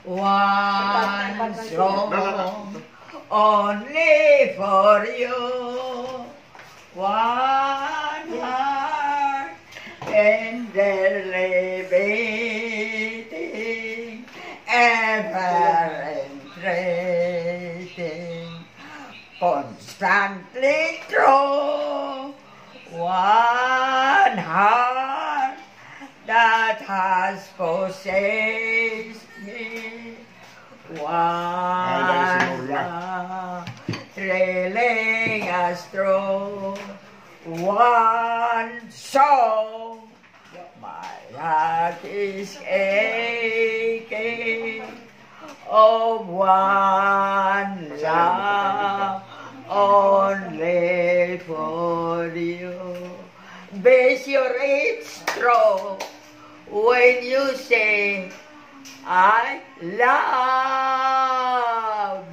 One song only for you. One heart tenderly beating, ever entreating, constantly true. One heart that has possessed me. One love thrilling as true. One song my heart is aching. Of one love only for you. Be sure it's true when you say I love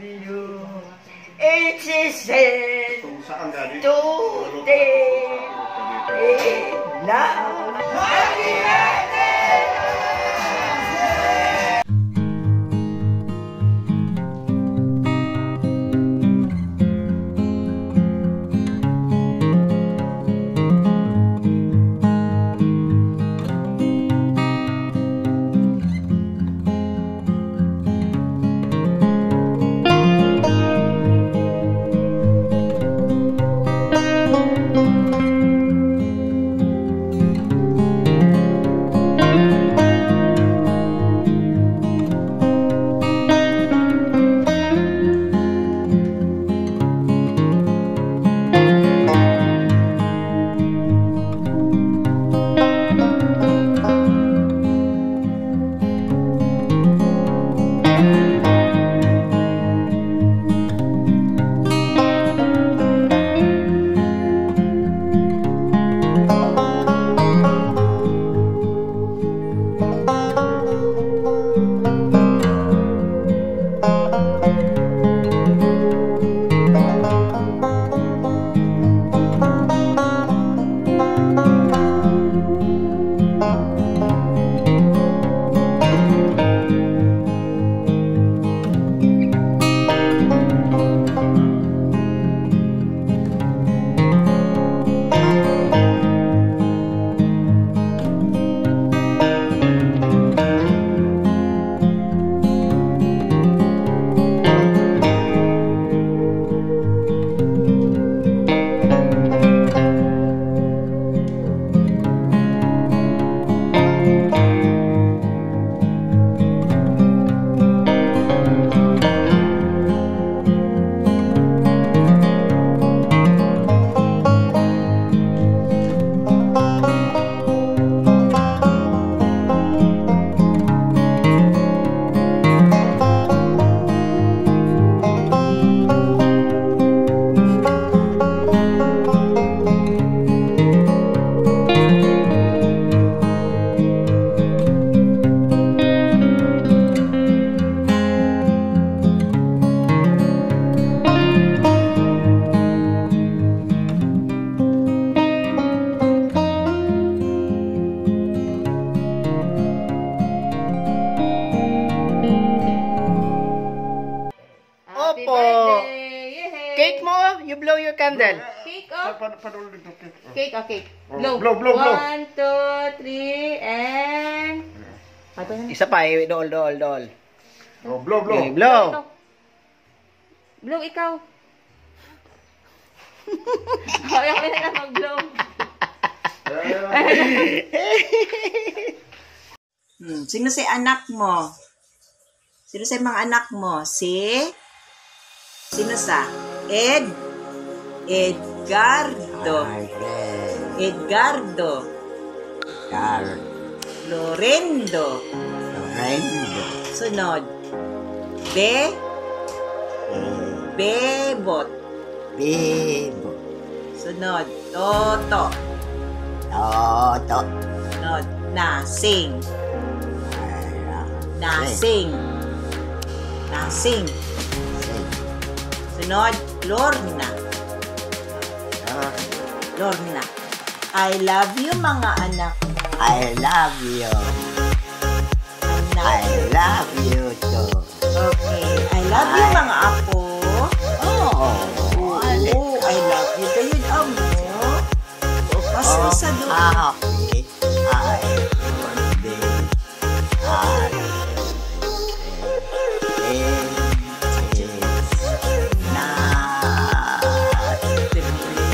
you. It's a sin to take love. Cake mo, you blow your candle. Cake, oh. Cake, oh, cake. Blow. Blow. 1, 2, 3, and... Isa pa, dol. Oh, blow. Okay, blow. Blow, ikaw. Kaya ko na mag-blow. Sino si anak mo? Sino sa mga anak mo? Sino sa? Edgardo. Lorendo. Sunod. Bebot. Sunod. Toto. Sunod. Nasing. Sunod. Lorna. I love you, mga anak mo. I love you. I love you too. happy I would be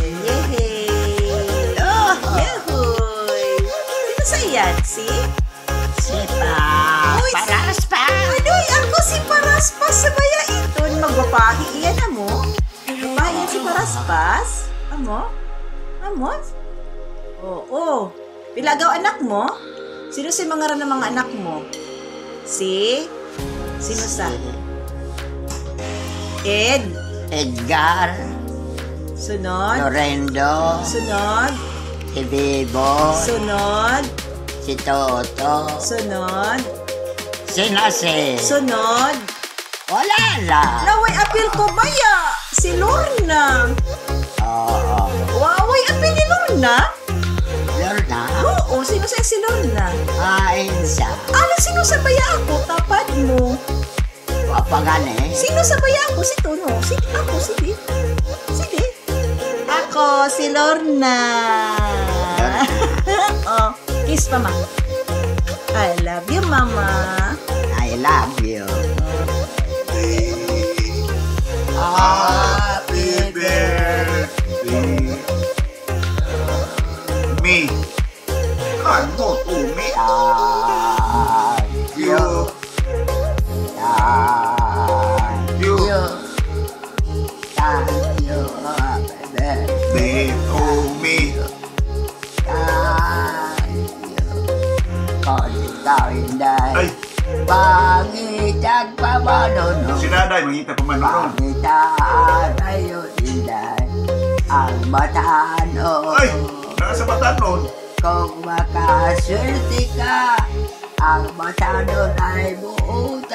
Yehey! Oh, yehoy! Sino sa yan? Si? Uy, Paraspas. Adoy, ako si Paraspas sa baya ito. Magwapahi iyan amo. Magwapahi yan si Paraspas. Amo? Amos? Oo. Pilagaw anak mo? Sino si mga ran ng mga anak mo? Si? Sino sa? Ed? Edgar, Sunod? Lorendo, Sunod? si Bibo, Sunod? si Toto, Sunod? si Nase. Sunod? Wala lang. Naway apil ko baya. Si Lorna. Oo. Waway apil ni Lorna? Lorna, Oo, sino sa si Lorna? kain siya. Ano sino sa baya ako? Tapad mo. Wapagane. Sino sa baya ako? Si Tono. Si ako, si Ako, si Lorna. Oh, kiss pa, ma. I love you, mama. I love you. Happy birthday. Me. Kanto to me. Thank you. Thank You. you. Thank you. Happy birthday. They to me. Thank you. Con ikaw inday. Ay, Pangitan pa manono. si Daday, mangita pa man noon. Pangitan ayo inday. Ang matano. Ay, nasa batan noon. Kung makaswerte ka, ang matano ay buong